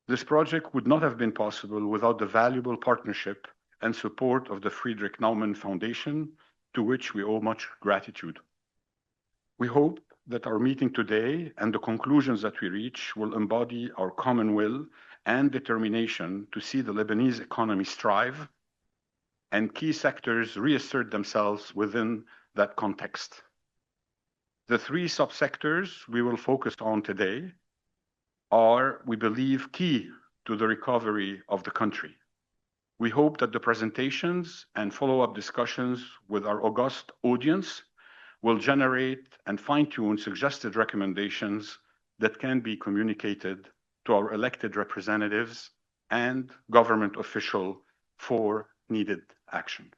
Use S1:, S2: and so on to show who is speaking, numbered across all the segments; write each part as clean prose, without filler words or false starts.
S1: This project would not have been possible without the valuable partnership and support of the Friedrich Naumann Foundation, to which we owe much gratitude. We hope that our meeting today and the conclusions that we reach will embody our common will and determination to see the Lebanese economy strive and key sectors reassert themselves within that context. The three subsectors we will focus on today are, we believe, key to the recovery of the country. We hope that the presentations and follow-up discussions with our august audience will generate and fine-tune suggested recommendations that can be communicated to our elected representatives and government officials for needed action.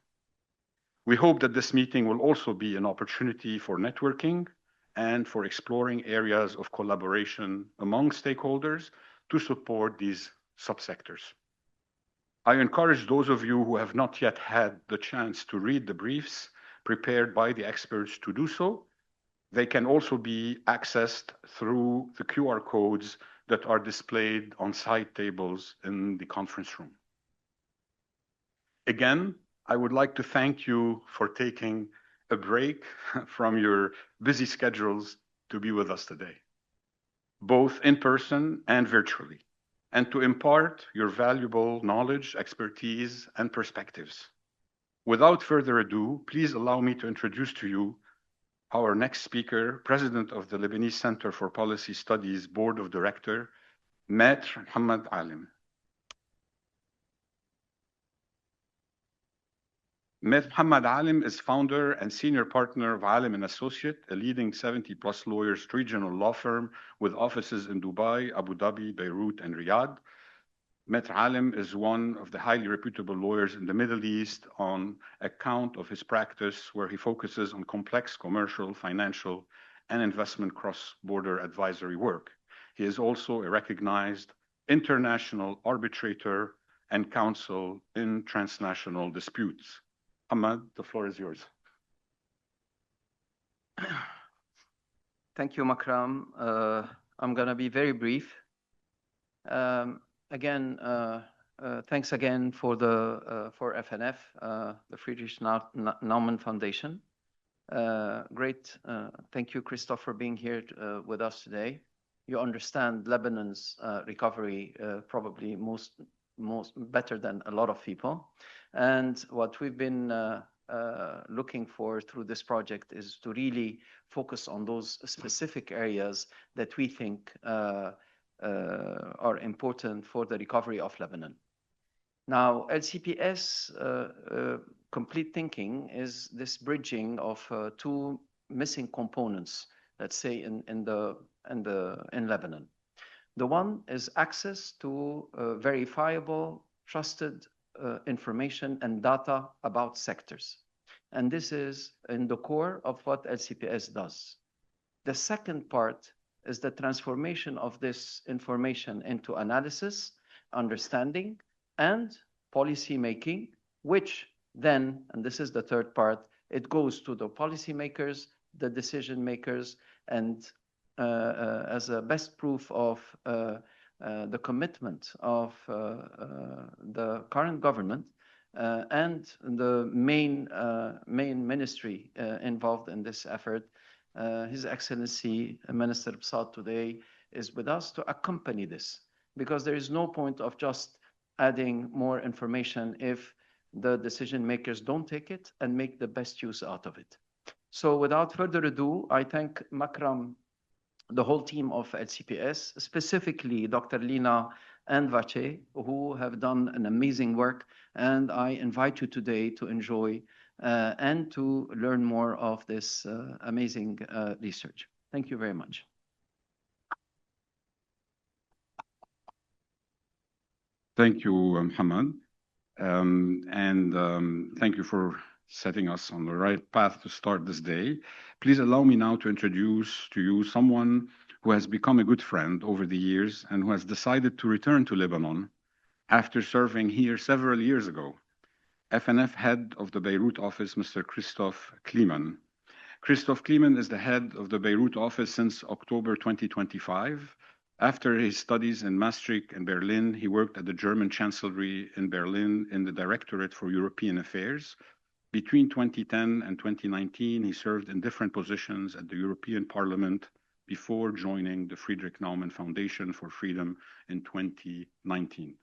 S1: We hope that this meeting will also be an opportunity for networking and for exploring areas of collaboration among stakeholders to support these subsectors. I encourage those of you who have not yet had the chance to read the briefs prepared by the experts to do so. They can also be accessed through the QR codes that are displayed on side tables in the conference room. Again, I would like to thank you for taking a break from your busy schedules to be with us today, both in person and virtually, and to impart your valuable knowledge, expertise, and perspectives. Without further ado, please allow me to introduce to you our next speaker, President of the Lebanese Center for Policy Studies Board of Directors, Maître Mohamed Alim. Maître Mohamed Alim is founder and senior partner of Alim & Associate, a leading 70-plus lawyers regional law firm with offices in Dubai, Abu Dhabi, Beirut, and Riyadh. Maître Alim is one of the highly reputable lawyers in the Middle East on account of his practice, where he focuses on complex commercial, financial, and investment cross-border advisory work. He is also a recognized international arbitrator and counsel in transnational disputes. Ahmad, the floor is yours.
S2: Thank you, Makram. I'm going to be very brief. Thanks again for FNF, the Friedrich Naumann Foundation. Great. Thank you, Christophe, for being here with us today. You understand Lebanon's recovery probably better than a lot of people. And what we've been looking for through this project is to really focus on those specific areas that we think are important for the recovery of Lebanon. Now, LCPS complete thinking is this bridging of two missing components, let's say, in Lebanon. The one is access to verifiable, trusted information and data about sectors. And this is in the core of what LCPS does. The second part is the transformation of this information into analysis, understanding, and policy making, which then, and this is the third part, it goes to the policymakers, the decision makers, and as a best proof of the commitment of the current government and the main ministry involved in this effort, His Excellency Minister Bisat today is with us to accompany this, because there is no point of just adding more information if the decision makers don't take it and make the best use out of it. So without further ado, I thank Makram, the whole team of LCPS, specifically Dr. Lina and Vache, who have done an amazing work. And I invite you today to enjoy and to learn more of this amazing research. Thank you very much.
S1: Thank you, Mohamed. Thank you for setting us on the right path to start this day. Please allow me now to introduce to you someone who has become a good friend over the years and who has decided to return to Lebanon after serving here several years ago. FNF head of the Beirut office, Mr. Christophe Kleeman. Christophe Kleeman is the head of the Beirut office since October 2025. After his studies in Maastricht and Berlin, he worked at the German Chancellery in Berlin in the Directorate for European Affairs. Between 2010 and 2019, he served in different positions at the European Parliament before joining the Friedrich Naumann Foundation for Freedom in 2019.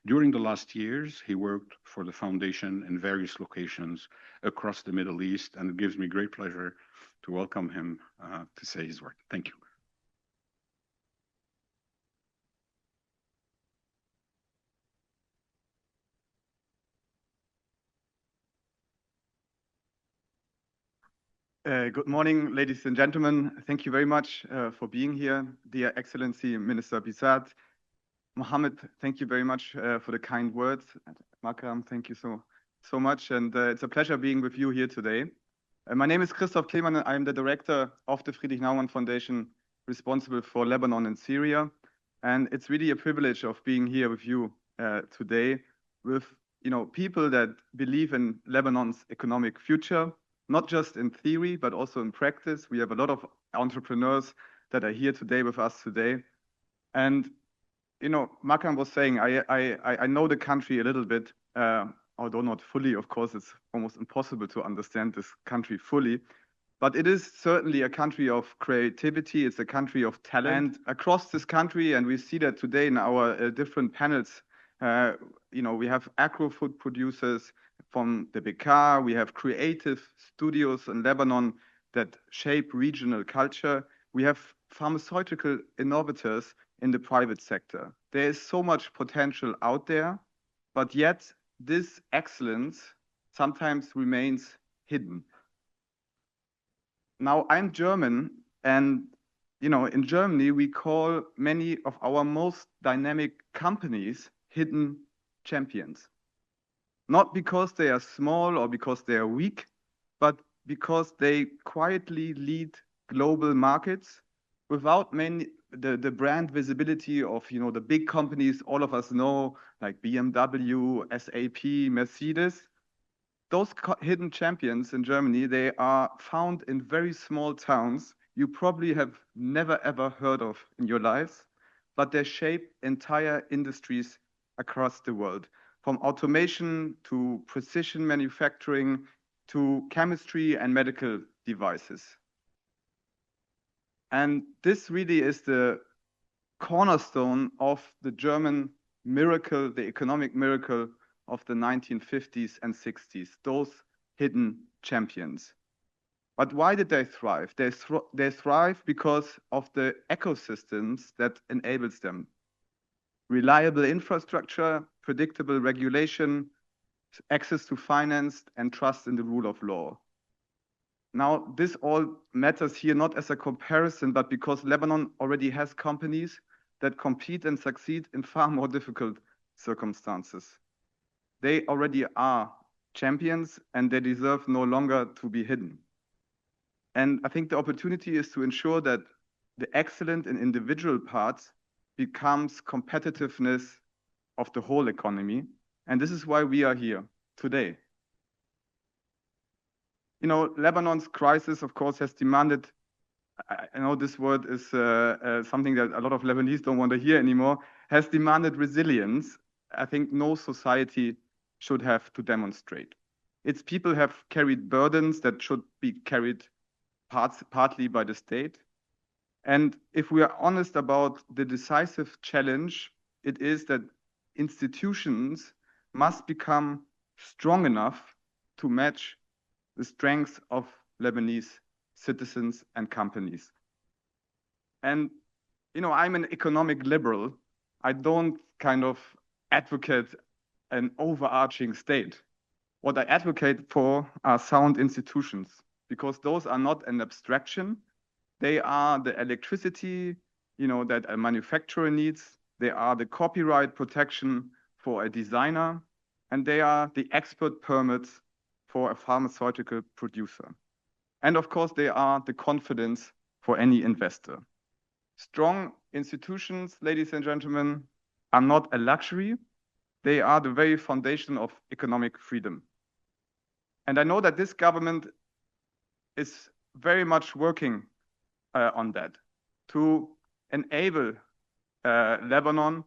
S1: During the last years, he worked for the foundation in various locations across the Middle East, and it gives me great pleasure to welcome him to say his word. Thank you.
S3: Good morning, ladies and gentlemen. Thank you very much for being here. Dear Excellency, Minister Bisat, Mohammed, thank you very much for the kind words. Makram, thank you so much. And it's a pleasure being with you here today. My name is Christoph Klemann, and I'm the director of the Friedrich Naumann Foundation responsible for Lebanon and Syria. And it's really a privilege of being here with you today with people that believe in Lebanon's economic future, not just in theory, but also in practice. We have a lot of entrepreneurs that are here today with us today. And, Makram was saying, I know the country a little bit, although not fully. Of course, it's almost impossible to understand this country fully. But it is certainly a country of creativity. It's a country of talent. And across this country, and we see that today in our different panels, we have agri-food producers from the Bekaa. We have creative studios in Lebanon that shape regional culture. We have pharmaceutical innovators in the private sector. There is so much potential out there, but yet this excellence sometimes remains hidden. Now, I'm German, and in Germany, we call many of our most dynamic companies hidden champions. Not because they are small or because they are weak, but because they quietly lead global markets without the brand visibility of the big companies all of us know, like BMW, SAP, Mercedes. Those hidden champions in Germany, they are found in very small towns you probably have never ever heard of in your lives, but they shape entire industries across the world, from automation to precision manufacturing to chemistry and medical devices. And this really is the cornerstone of the German miracle, the economic miracle of the 1950s and 60s, those hidden champions. But why did they thrive? They thrive because of the ecosystems that enables them. Reliable infrastructure, predictable regulation, access to finance, and trust in the rule of law. Now, this all matters here not as a comparison, but because Lebanon already has companies that compete and succeed in far more difficult circumstances. They already are champions, and they deserve no longer to be hidden. And I think the opportunity is to ensure that the excellent in individual parts becomes competitiveness of the whole economy. And this is why we are here today. Lebanon's crisis, of course, has demanded, I know this word is something that a lot of Lebanese don't want to hear anymore, has demanded resilience. I think no society should have to demonstrate. Its people have carried burdens that should be carried partly by the state. And if we are honest about the decisive challenge, it is that institutions must become strong enough to match the strength of Lebanese citizens and companies. And, I'm an economic liberal. I don't kind of advocate an overarching state. What I advocate for are sound institutions, because those are not an abstraction. They are the electricity, that a manufacturer needs. They are the copyright protection for a designer, and they are the export permits for a pharmaceutical producer. And of course, they are the confidence for any investor. Strong institutions, ladies and gentlemen, are not a luxury. They are the very foundation of economic freedom. And I know that this government is very much working on that to enable Lebanon,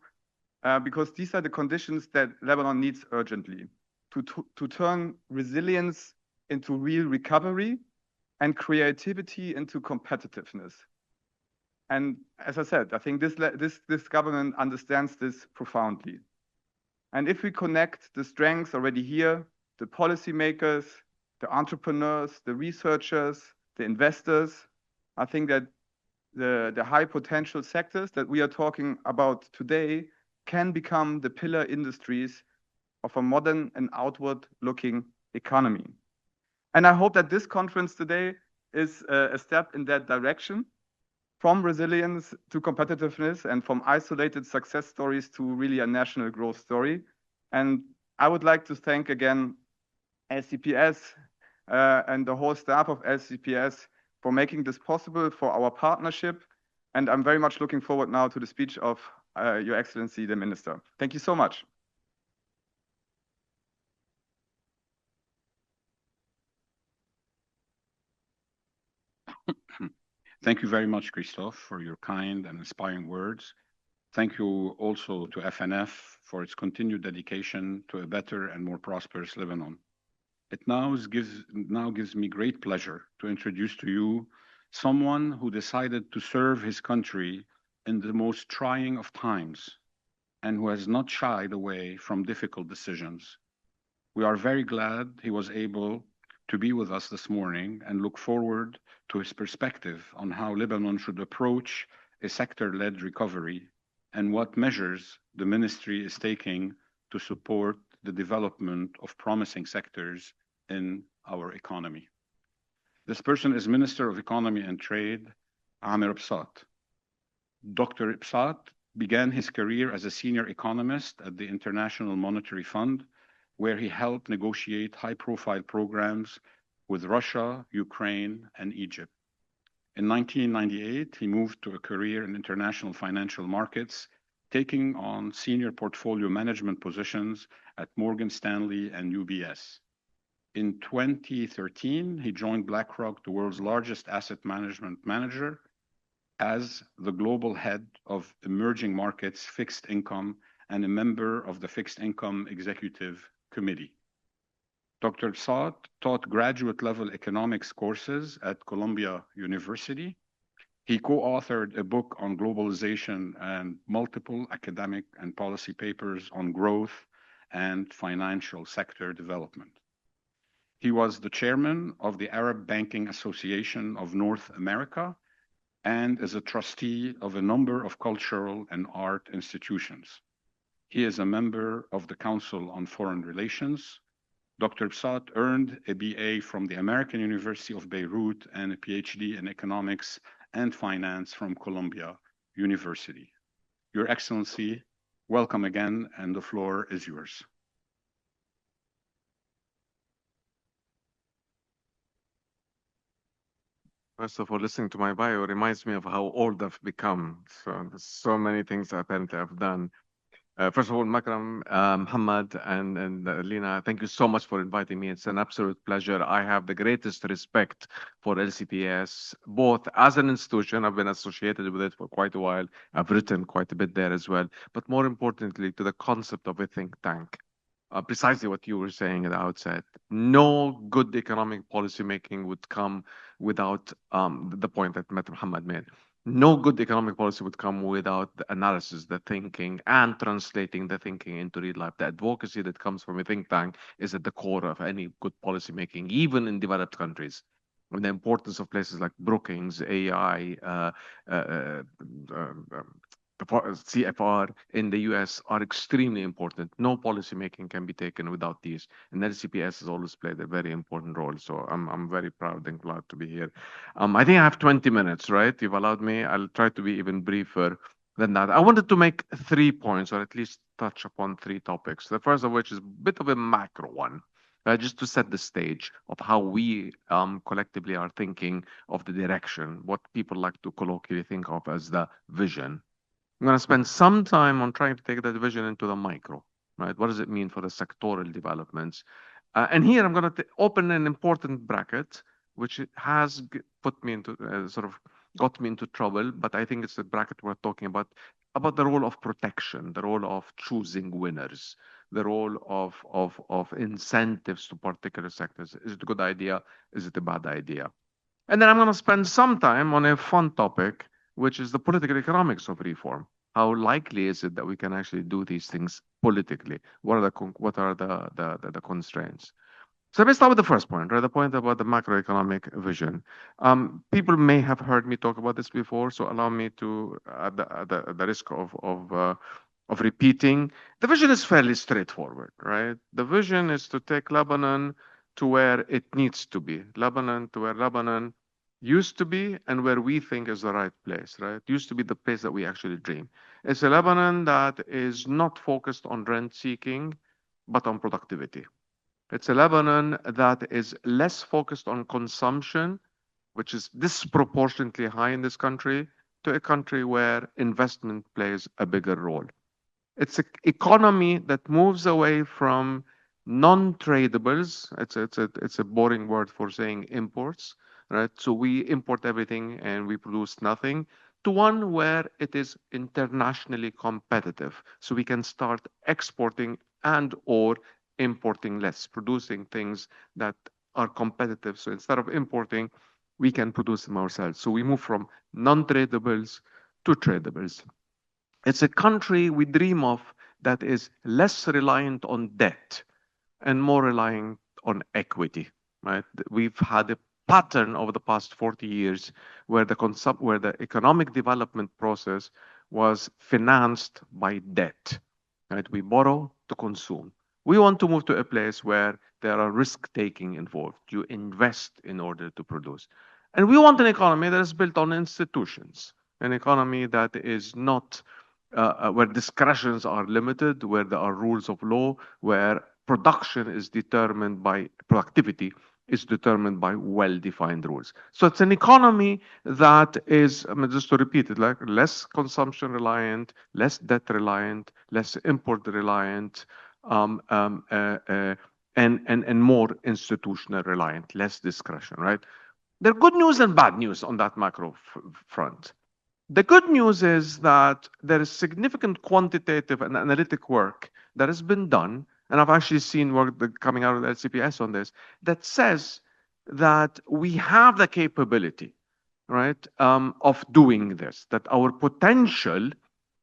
S3: because these are the conditions that Lebanon needs urgently to turn resilience into real recovery and creativity into competitiveness. And as I said, I think this government understands this profoundly. And if we connect the strengths already here, the policymakers, the entrepreneurs, the researchers, the investors, I think that the high potential sectors that we are talking about today can become the pillar industries of a modern and outward looking economy. And I hope that this conference today is a step in that direction, from resilience to competitiveness and from isolated success stories to really a national growth story. And I would like to thank again LCPS and the whole staff of LCPS for making this possible, for our partnership. And I'm very much looking forward now to the speech of Your Excellency, the Minister. Thank you so much.
S1: Thank you very much, Christophe, for your kind and inspiring words. Thank you also to FNF for its continued dedication to a better and more prosperous Lebanon. It now gives me great pleasure to introduce to you someone who decided to serve his country in the most trying of times and who has not shied away from difficult decisions. We are very glad he was able to be with us this morning and look forward to his perspective on how Lebanon should approach a sector-led recovery and what measures the ministry is taking to support the development of promising sectors in our economy. This person is Minister of Economy and Trade, Amer Bisat. Dr. Bisat began his career as a senior economist at the International Monetary Fund, where he helped negotiate high-profile programs with Russia, Ukraine, and Egypt. In 1998, he moved to a career in international financial markets, taking on senior portfolio management positions at Morgan Stanley and UBS. In 2013, he joined BlackRock, the world's largest asset management manager, as the global head of emerging markets, fixed income, and a member of the Fixed Income Executive Committee. Dr. Bisat taught graduate-level economics courses at Columbia University. He co-authored a book on globalization and multiple academic and policy papers on growth and financial sector development. He was the chairman of the Arab Banking Association of North America and is a trustee of a number of cultural and art institutions. He is a member of the Council on Foreign Relations. Dr. Bisat earned a BA from the American University of Beirut and a PhD in economics and finance from Columbia University. Your Excellency, welcome again, and the floor is yours.
S4: First of all, listening to my bio reminds me of how old I've become. So there's so many things apparently I've done. First of all, Makram, Muhammad, and Lina, thank you so much for inviting me. It's an absolute pleasure. I have the greatest respect for LCPS, both as an institution, I've been associated with it for quite a while. I've written quite a bit there as well. But more importantly, to the concept of a think tank. Precisely what you were saying at the outset. No good economic policy making would come without the point that Mr. Muhammad made. No good economic policy would come without the analysis, the thinking, and translating the thinking into real life. The advocacy that comes from a think tank is at the core of any good policy making, even in developed countries. And the importance of places like Brookings, AI, CFR in the US are extremely important. No policy making can be taken without these. And LCPS has always played a very important role. So I'm very proud and glad to be here. I think I have 20 minutes, right? You've allowed me. I'll try to be even briefer than that. I wanted to make 3 points, or at least touch upon 3 topics. The first of which is a bit of a macro one. Just to set the stage of how we collectively are thinking of the direction, what people like to colloquially think of as the vision. I'm going to spend some time on trying to take that vision into the micro, right? What does it mean for the sectoral developments? And here I'm going to open an important bracket, which has put me into got me into trouble, but I think it's the bracket we're talking about. about the role of protection, the role of choosing winners, the role of incentives to particular sectors. Is it a good idea? Is it a bad idea? And then I'm going to spend some time on a fun topic, which is the political economics of reform. How likely is it that we can actually do these things politically? What are the constraints? So let me start with the first point, right? The point about the macroeconomic vision. People may have heard me talk about this before, so allow me to, at the risk of repeating, the vision is fairly straightforward, right? The vision is to take Lebanon to where it needs to be. Lebanon to where Lebanon used to be and where we think is the right place, right? Used to be the place that we actually dream. It's a Lebanon that is not focused on rent seeking, but on productivity. It's a Lebanon that is less focused on consumption, which is disproportionately high in this country, to a country where investment plays a bigger role. It's an economy that moves away from non-tradables. It's a boring word for saying imports, right? So we import everything and we produce nothing, to one where it is internationally competitive. So we can start exporting and or importing less, producing things that are competitive. So instead of importing, we can produce them ourselves. So we move from non-tradables to tradables. It's a country we dream of that is less reliant on debt and more reliant on equity, right? We've had a pattern over the past 40 years where the economic development process was financed by debt, right? We borrow to consume. We want to move to a place where there are risk-taking involved. You invest in order to produce. And we want an economy that is built on institutions, an economy that is not where discretions are limited, where there are rules of law, where production is determined by productivity, is determined by well-defined rules. So it's an economy that is, I mean, just to repeat it, like less consumption reliant, less debt reliant, less import reliant, and more institutional reliant, less discretion, right? There are good news and bad news on that macro front. The good news is that there is significant quantitative and analytic work that has been done, and I've actually seen work coming out of the LCPS on this, that says that we have the capability, right, of doing this, that our potential,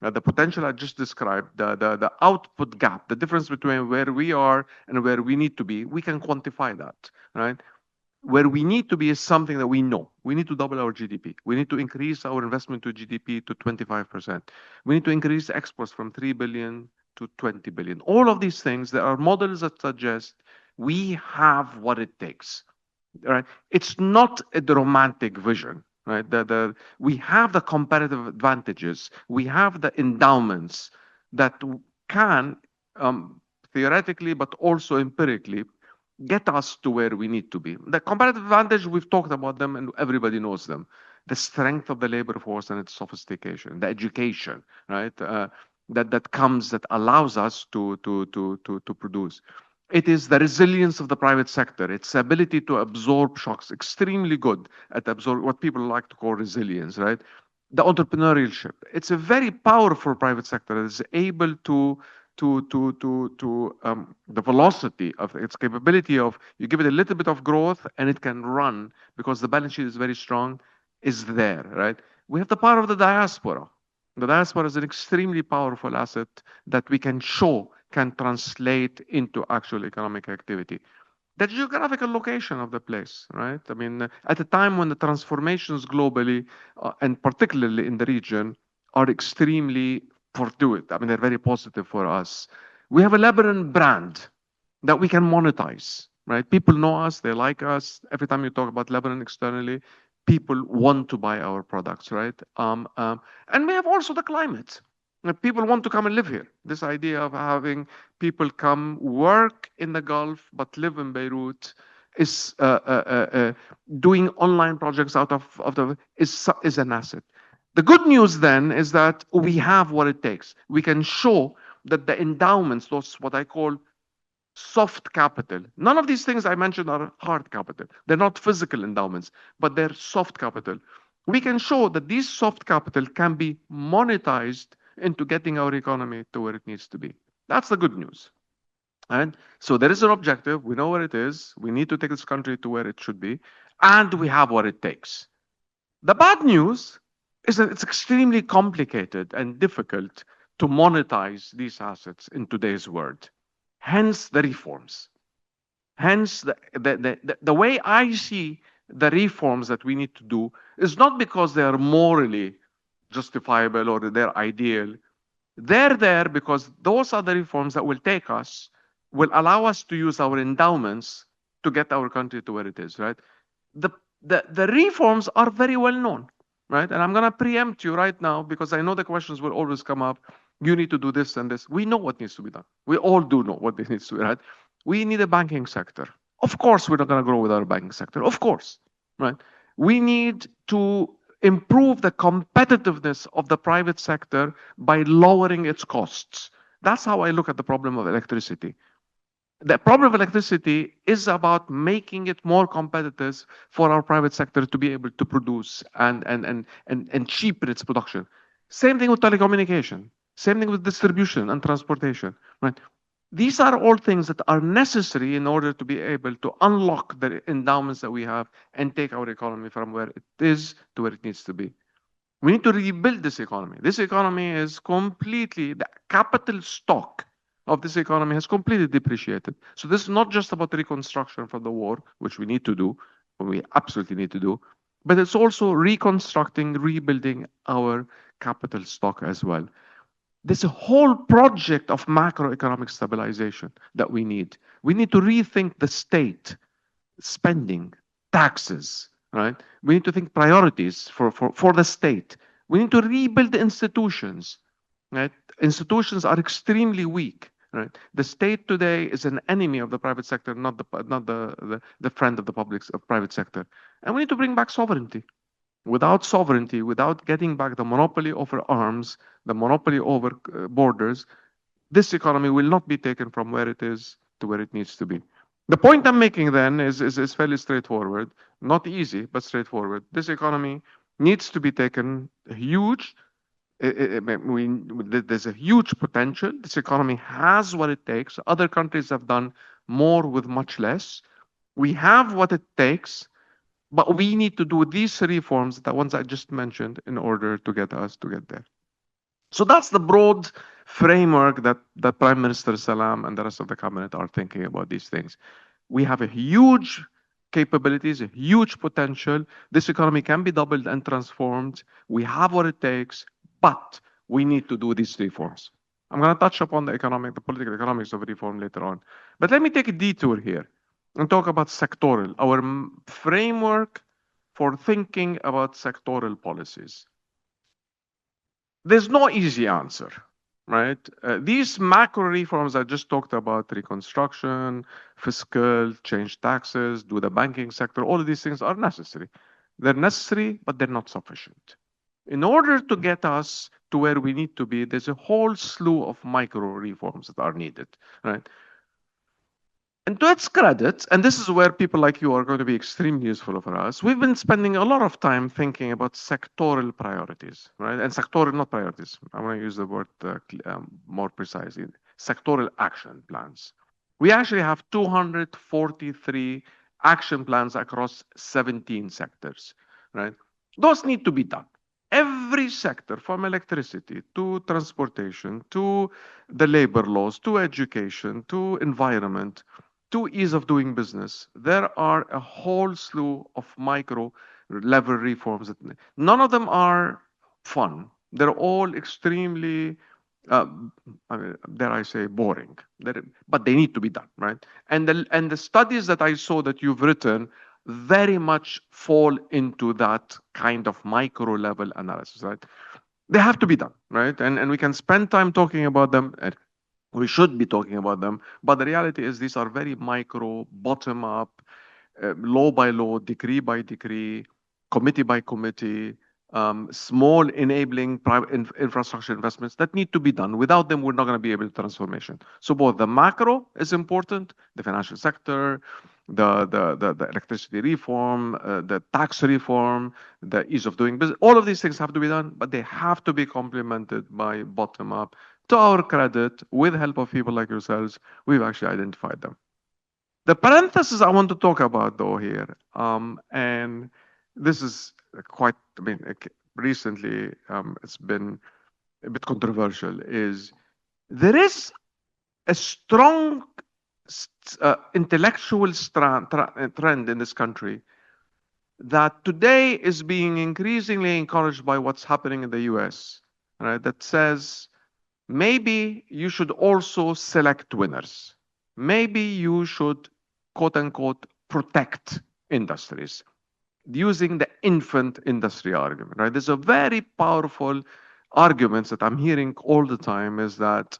S4: the potential I just described, the output gap, the difference between where we are and where we need to be, we can quantify that, right? Where we need to be is something that we know. We need to double our GDP. We need to increase our investment to GDP to 25%. We need to increase exports from 3 billion to 20 billion. All of these things, there are models that suggest we have what it takes, right? It's not a romantic vision, right? We have the competitive advantages. We have the endowments that can, theoretically, but also empirically, get us to where we need to be. The competitive advantage, we've talked about them and everybody knows them. The strength of the labor force and its sophistication, the education, right? That comes, that allows us to produce. It is the resilience of the private sector, its ability to absorb shocks, extremely good at absorb what people like to call resilience, right? The entrepreneurship. It's a very powerful private sector that is able to the velocity of its capability of, you give it a little bit of growth and it can run because the balance sheet is very strong, is there, right? We have the power of the diaspora. The diaspora is an extremely powerful asset that we can show can translate into actual economic activity. The geographical location of the place, right? I mean, at a time when the transformations globally, and particularly in the region, are extremely fortuitous. I mean, they're very positive for us. We have a Lebanon brand that we can monetize, right? People know us, they like us. Every time you talk about Lebanon externally, people want to buy our products, right? And we have also the climate. People want to come and live here. This idea of having people come work in the Gulf but live in Beirut is doing online projects out of the is an asset. The good news then is that we have what it takes. We can show that the endowments, those what I call soft capital, none of these things I mentioned are hard capital. They're not physical endowments, but they're soft capital. We can show that these soft capital can be monetized into getting our economy to where it needs to be. That's the good news. And so there is an objective. We know where it is. We need to take this country to where it should be. And we have what it takes. The bad news is that it's extremely complicated and difficult to monetize these assets in today's world. Hence the reforms. Hence the way I see the reforms that we need to do is not because they are morally justifiable or they're ideal. They're there because those are the reforms that will take us, will allow us to use our endowments to get our country to where it is, right? The reforms are very well known, right? And I'm going to preempt you right now because I know the questions will always come up. You need to do this and this. We know what needs to be done. We all do know what needs to be done. Right? We need a banking sector. Of course, we're not going to grow without a banking sector. Of course, right? We need to improve the competitiveness of the private sector by lowering its costs. That's how I look at the problem of electricity. The problem of electricity is about making it more competitive for our private sector to be able to produce and cheapen its production. Same thing with telecommunication. Same thing with distribution and transportation. Right? These are all things that are necessary in order to be able to unlock the endowments that we have and take our economy from where it is to where it needs to be. We need to rebuild this economy. This economy is completely, the capital stock of this economy has completely depreciated. So this is not just about reconstruction from the war, which we need to do, we absolutely need to do, but it's also reconstructing, rebuilding our capital stock as well. There's a whole project of macroeconomic stabilization that we need. We need to rethink the state, spending, taxes, right? We need to think priorities for the state. We need to rebuild the institutions, right? Institutions are extremely weak, right? The state today is an enemy of the private sector, not the friend of the private sector. And we need to bring back sovereignty. Without sovereignty, without getting back the monopoly over arms, the monopoly over borders, this economy will not be taken from where it is to where it needs to be. The point I'm making then is fairly straightforward, not easy, but straightforward. This economy needs to be taken huge. There's a huge potential. This economy has what it takes. Other countries have done more with much less. We have what it takes. But we need to do these reforms, the ones I just mentioned, in order to get us to get there. So that's the broad framework that Prime Minister Salam and the rest of the cabinet are thinking about these things. We have a huge capabilities, a huge potential. This economy can be doubled and transformed. We have what it takes, but we need to do these reforms. I'm going to touch upon the political economics of reform later on. But let me take a detour here and talk about sectoral, our framework for thinking about sectoral policies. There's no easy answer, right? These macro reforms I just talked about, reconstruction, fiscal, change taxes, do the banking sector, all of these things are necessary. They're necessary, but they're not sufficient. In order to get us to where we need to be, there's a whole slew of micro reforms that are needed, right? And to its credit, and this is where people like you are going to be extremely useful for us, we've been spending a lot of time thinking about sectoral priorities, right? And sectoral, not priorities. I want to use the word more precisely. Sectoral action plans. We actually have 243 action plans across 17 sectors, right? Those need to be done. Every sector, from electricity to transportation, to the labor laws, to education, to environment, to ease of doing business, there are a whole slew of micro level reforms. None of them are fun. They're all extremely, dare I say, boring. But they need to be done, right? And the studies that I saw that you've written very much fall into that kind of micro level analysis, right? They have to be done, right? And we can spend time talking about them. We should be talking about them, but the reality is these are very micro, bottom up, law by law, decree by decree, committee by committee, small enabling private infrastructure investments that need to be done. Without them, we're not going to be able to transformation. So both the macro is important, the financial sector, the electricity reform, the tax reform, the ease of doing business. All of these things have to be done, but they have to be complemented by bottom up. To our credit, with the help of people like yourselves, we've actually identified them. The parenthesis I want to talk about though here, and this is quite, I mean, recently it's been a bit controversial, is there is a strong intellectual trend in this country that today is being increasingly encouraged by what's happening in the US, right? That says maybe you should also select winners. Maybe you should, quote unquote, protect industries using the infant industry argument, right? There's a very powerful arguments that I'm hearing all the time is that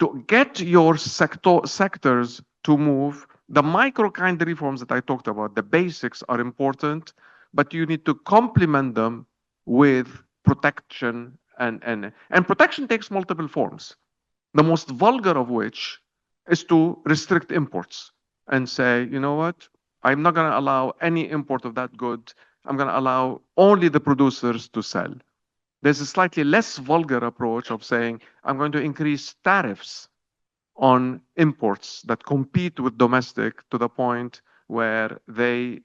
S4: to get your sectors to move, the micro kind of reforms that I talked about, the basics are important, but you need to complement them with protection and protection takes multiple forms. The most vulgar of which is to restrict imports and say, you know what, I'm not going to allow any import of that good. I'm going to allow only the producers to sell. There's a slightly less vulgar approach of saying, I'm going to increase tariffs on imports that compete with domestic to the point where they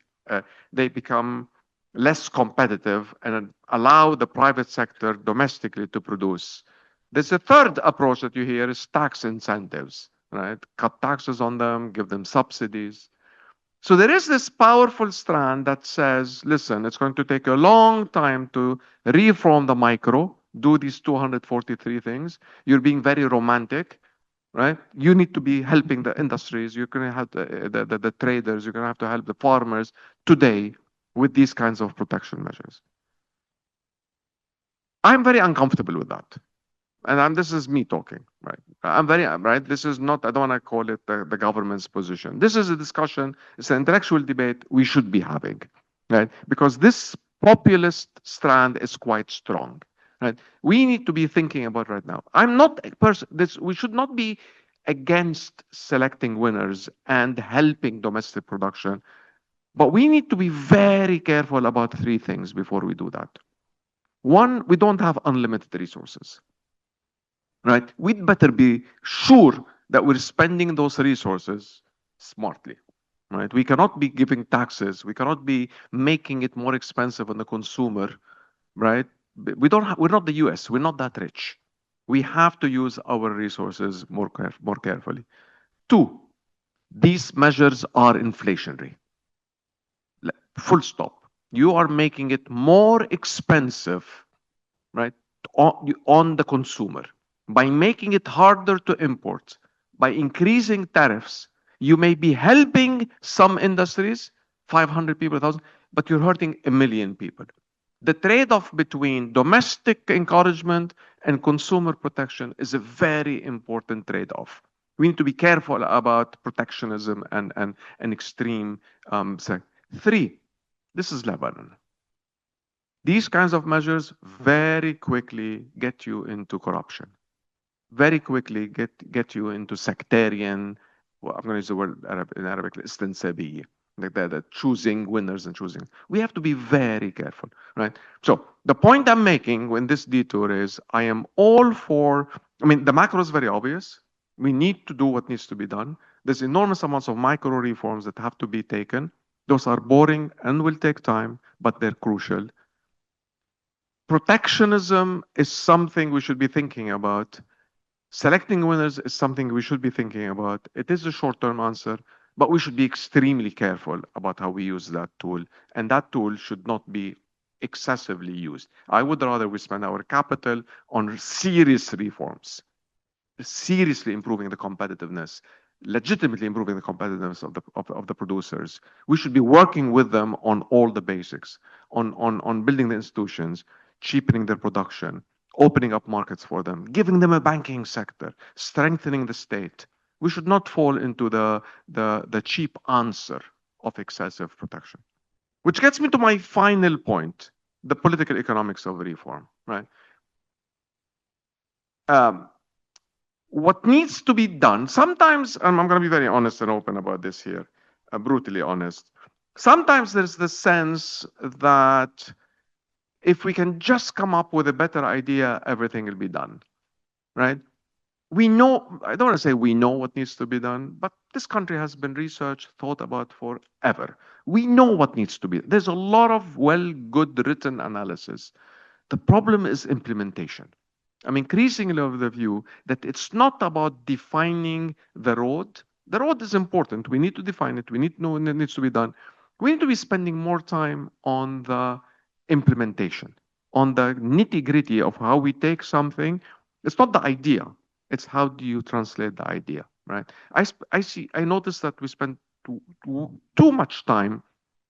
S4: become less competitive and allow the private sector domestically to produce. There's a third approach that you hear is tax incentives, right? Cut taxes on them, give them subsidies. So there is this powerful strand that says, listen, it's going to take a long time to reform the micro, do these 243 things. You're being very romantic, right? You need to be helping the industries. You're going to have the traders. You're going to have to help the farmers today with these kinds of protection measures. I'm very uncomfortable with that. And this is me talking, right? I'm very, right? This is not, I don't want to call it the government's position. This is a discussion, it's an intellectual debate we should be having, right? Because this populist strand is quite strong, right? We need to be thinking about right now. I'm not a person, we should not be against selecting winners and helping domestic production, but we need to be very careful about three things before we do that. One, we don't have unlimited resources. Right? We'd better be sure that we're spending those resources smartly. Right? We cannot be giving taxes. We cannot be making it more expensive on the consumer. Right? We're not the US. We're not that rich. We have to use our resources more carefully. Two, these measures are inflationary. Full stop. You are making it more expensive, right, on the consumer. By making it harder to import, by increasing tariffs, you may be helping some industries, 500 people, 1,000, but you're hurting 1 million people. The trade-off between domestic encouragement and consumer protection is a very important trade-off. We need to be careful about protectionism and extreme. Three, this is Lebanon. These kinds of measures very quickly get you into corruption. Very quickly get you into sectarian, well, I'm going to use the word in Arabic, istinsabiyya, like the choosing winners and choosing. We have to be very careful, right? So the point I'm making when this detour is, I am all for, I mean, the macro is very obvious. We need to do what needs to be done. There's enormous amounts of micro reforms that have to be taken. Those are boring and will take time, but they're crucial. Protectionism is something we should be thinking about. Selecting winners is something we should be thinking about. It is a short-term answer, but we should be extremely careful about how we use that tool. And that tool should not be excessively used. I would rather we spend our capital on serious reforms, seriously improving the competitiveness, legitimately improving the competitiveness of the producers. We should be working with them on all the basics, on building the institutions, cheapening their production, opening up markets for them, giving them a banking sector, strengthening the state. We should not fall into the cheap answer of excessive protection. Which gets me to my final point, the political economics of reform, right? What needs to be done, sometimes, and I'm going to be very honest and open about this here, brutally honest. Sometimes there's the sense that if we can just come up with a better idea, everything will be done, right? We know, I don't want to say we know what needs to be done, but this country has been researched, thought about forever. We know what needs to be. There's a lot of good written analysis. The problem is implementation. I'm increasingly of the view that it's not about defining the road. The road is important. We need to define it. We need to know when it needs to be done. We need to be spending more time on the implementation, on the nitty-gritty of how we take something. It's not the idea. It's how do you translate the idea, right? I noticed that we spend too much time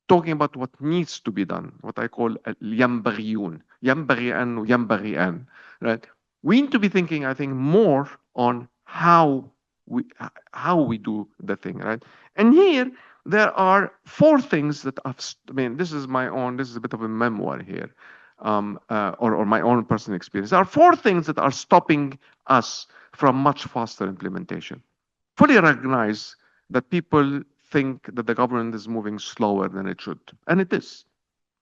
S4: talking about what needs to be done, what I call ينبغيون, ينبغي أن وينبغي أن, right? We need to be thinking, I think, more on how we do the thing, right? And here there are four things that this is a bit of a memoir here, or my own personal experience. There are four things that are stopping us from much faster implementation. Fully recognize that people think that the government is moving slower than it should, and it is.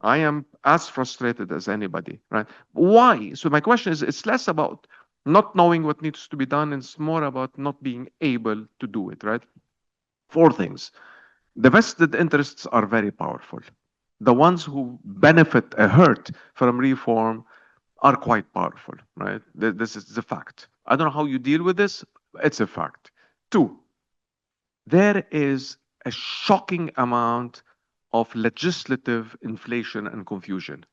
S4: I am as frustrated as anybody, right? Why? So my question is, it's less about not knowing what needs to be done, and it's more about not being able to do it, right? Four things. The vested interests are very powerful. The ones who benefit or hurt from reform are quite powerful, right? This is a fact. I don't know how you deal with this. It's a fact. Two, there is a shocking amount of legislative inflation and confusion.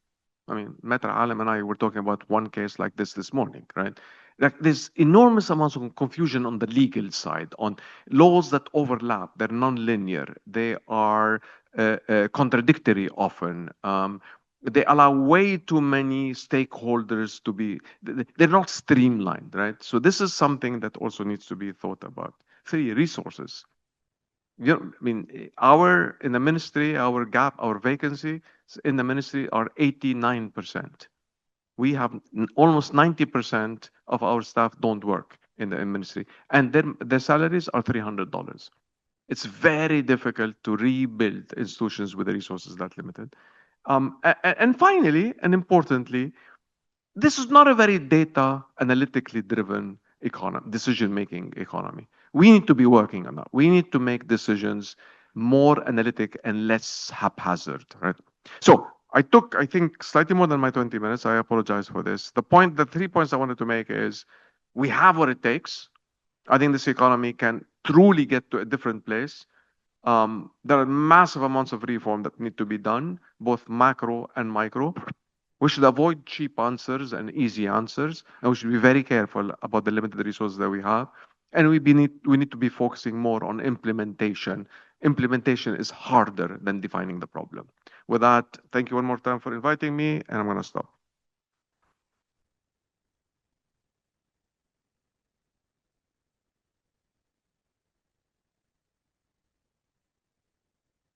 S4: I mean, Maitre Alam and I were talking about one case like this morning, right? Like there's enormous amounts of confusion on the legal side, on laws that overlap, they're non-linear, they are contradictory often. They allow way too many stakeholders to be, they're not streamlined, right? So this is something that also needs to be thought about. Three, resources. I mean, in the ministry, our vacancy in the ministry are 89%. We have almost 90% of our staff don't work in the ministry, and their salaries are $300. It's very difficult to rebuild institutions with the resources that limited. And finally, and importantly, this is not a very data analytically driven decision-making economy. We need to be working on that. We need to make decisions more analytic and less haphazard, right? So I took, I think, slightly more than my 20 minutes. I apologize for this. The 3 points I wanted to make is we have what it takes. I think this economy can truly get to a different place. There are massive amounts of reform that need to be done, both macro and micro. We should avoid cheap answers and easy answers, and we should be very careful about the limited resources that we have. And we need to be focusing more on implementation. Implementation is harder than defining the problem. With that, thank you one more time for inviting me, and I'm going to stop.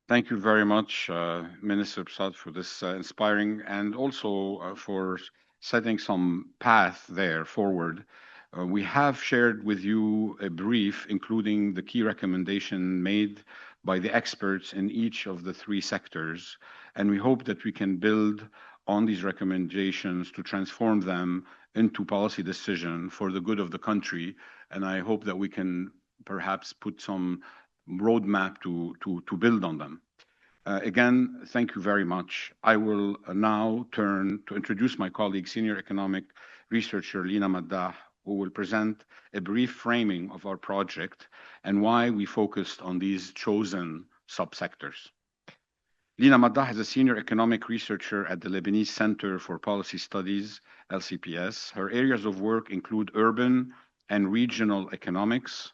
S1: Thank you very much, Minister Bisat, for this inspiring and also for setting some path there forward. We have shared with you a brief, including the key recommendation made by the experts in each of the three sectors, and we hope that we can build on these recommendations to transform them into policy decision for the good of the country. And I hope that we can perhaps put some roadmap to build on them. Again, thank you very much. I will now turn to introduce my colleague, Senior Economic Researcher Lina Maddah, who will present a brief framing of our project and why we focused on these chosen subsectors. Lina Maddah is a Senior Economic Researcher at the Lebanese Center for Policy Studies, LCPS. Her areas of work include urban and regional economics,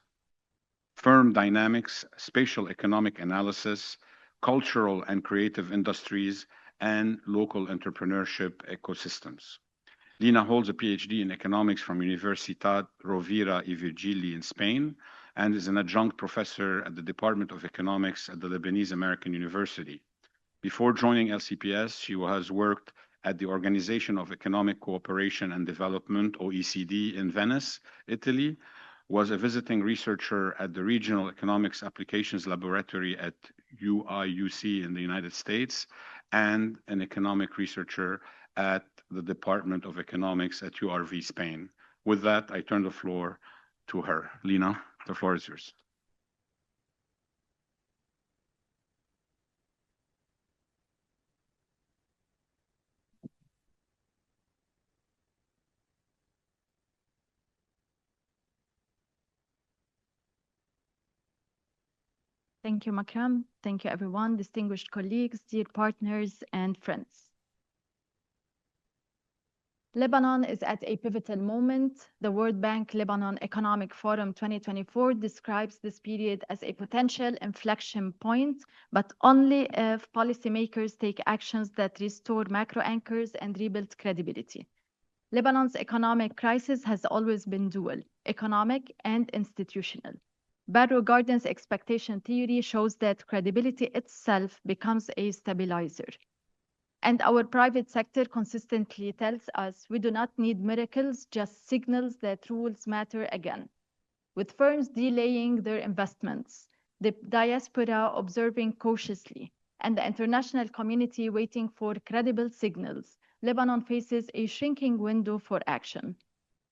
S1: firm dynamics, spatial economic analysis, cultural and creative industries, and local entrepreneurship ecosystems. Lina holds a PhD in economics from Universitat Rovira i Virgili in Spain and is an adjunct professor at the Department of Economics at the Lebanese American University. Before joining LCPS, she has worked at the Organization of Economic Cooperation and Development, OECD, in Venice, Italy, was a visiting researcher at the Regional Economics Applications Laboratory at UIUC in the United States and an economic researcher at the Department of Economics at URV Spain. With that, I turn the floor to her. Lina, the floor is yours.
S5: Thank you, Makram. Thank you, everyone, distinguished colleagues, dear partners, and friends. Lebanon is at a pivotal moment. The World Bank Lebanon Economic Forum 2024 describes this period as a potential inflection point, but only if policymakers take actions that restore macro anchors and rebuild credibility. Lebanon's economic crisis has always been dual, economic and institutional. Barrow Gardner's expectation theory shows that credibility itself becomes a stabilizer. And our private sector consistently tells us we do not need miracles, just signals that rules matter again. With firms delaying their investments, the diaspora observing cautiously, and the international community waiting for credible signals, Lebanon faces a shrinking window for action.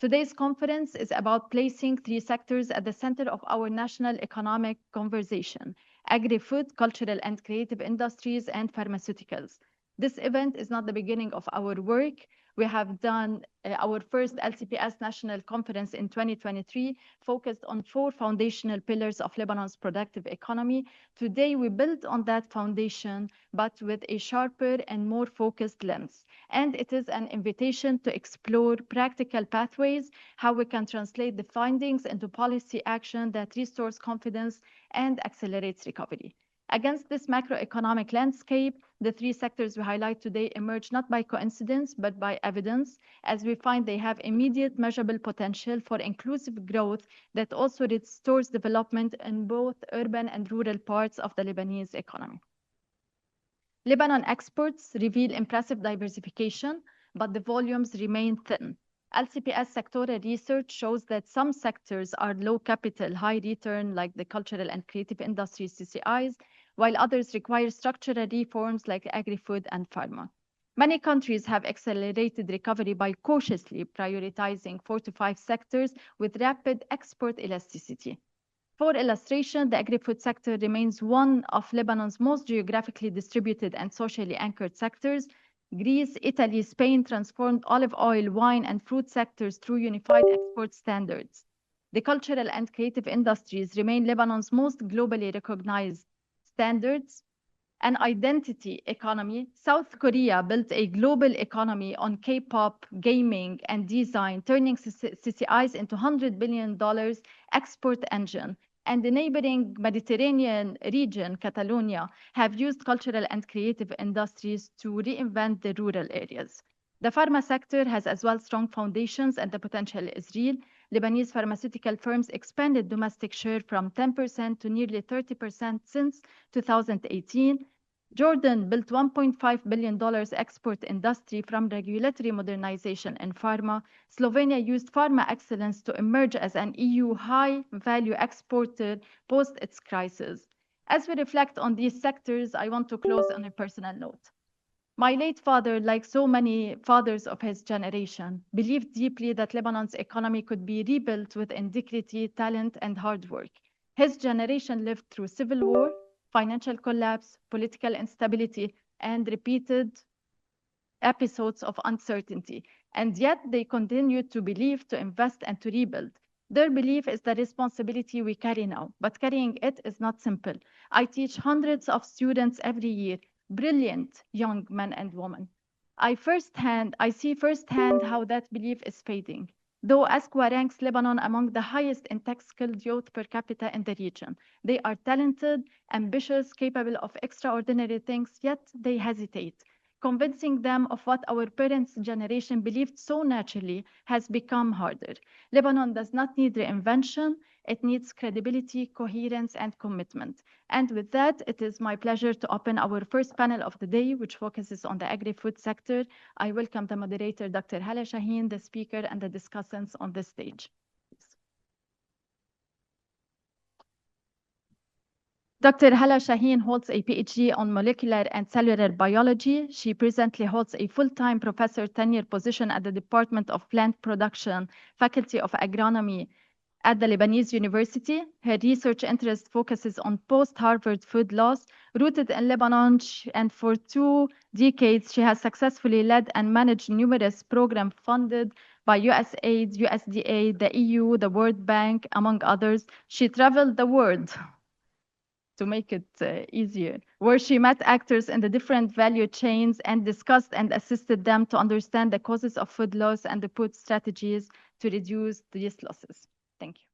S5: Today's conference is about placing three sectors at the center of our national economic conversation: agri-food, cultural and creative industries, and pharmaceuticals. This event is not the beginning of our work. We have done our first LCPS national conference in 2023, focused on 4 foundational pillars of Lebanon's productive economy. Today, we build on that foundation, but with a sharper and more focused lens. And it is an invitation to explore practical pathways, how we can translate the findings into policy action that restores confidence and accelerates recovery. Against this macroeconomic landscape, the 3 sectors we highlight today emerge not by coincidence, but by evidence, as we find they have immediate measurable potential for inclusive growth that also restores development in both urban and rural parts of the Lebanese economy. Lebanon exports reveal impressive diversification, but the volumes remain thin. LCPS sectoral research shows that some sectors are low capital, high return, like the cultural and creative industries CCIs, while others require structural reforms like agri-food and pharma. Many countries have accelerated recovery by cautiously prioritizing 4 to 5 sectors with rapid export elasticity. For illustration, the agri-food sector remains one of Lebanon's most geographically distributed and socially anchored sectors. Greece, Italy, Spain transformed olive oil, wine, and fruit sectors through unified export standards. The cultural and creative industries remain Lebanon's most globally recognized standards. An identity economy, South Korea built a global economy on K-pop, gaming, and design, turning CCIs into $100 billion export engine. And the neighboring Mediterranean region, Catalonia, have used cultural and creative industries to reinvent the rural areas. The pharma sector has as well strong foundations, and the potential is real. Lebanese pharmaceutical firms expanded domestic share from 10% to nearly 30% since 2018. Jordan built $1.5 billion export industry from regulatory modernization in pharma. Slovenia used pharma excellence to emerge as an EU high-value exporter post its crisis. As we reflect on these sectors, I want to close on a personal note. My late father, like so many fathers of his generation, believed deeply that Lebanon's economy could be rebuilt with integrity, talent, and hard work. His generation lived through civil war, financial collapse, political instability, and repeated episodes of uncertainty. And yet they continued to believe, to invest, and to rebuild. Their belief is the responsibility we carry now, but carrying it is not simple. I teach hundreds of students every year, brilliant young men and women. I see firsthand how that belief is fading. Though ASCWA ranks Lebanon among the highest in tech-skilled youth per capita in the region, they are talented, ambitious, capable of extraordinary things, yet they hesitate. Convincing them of what our parents' generation believed so naturally has become harder. Lebanon does not need reinvention. It needs credibility, coherence, and commitment. And with that, it is my pleasure to open our first panel of the day, which focuses on the agri-food sector. I welcome the moderator, Dr. Hala Shaheen, the speaker, and the discussants on the stage. Dr. Hala Shaheen holds a PhD on molecular and cellular biology. She presently holds a full-time professor tenure position at the Department of Plant Production, Faculty of Agronomy at the Lebanese University. Her research interest focuses on post-Harvard food loss rooted in Lebanon, and for 2 decades, she has successfully led and managed numerous programs funded by USAID, USDA, the EU, the World Bank, among others. She traveled the world to make it easier, where she met actors in the different value chains and discussed and assisted them to understand the causes of food loss and to put strategies to reduce these losses. Thank you.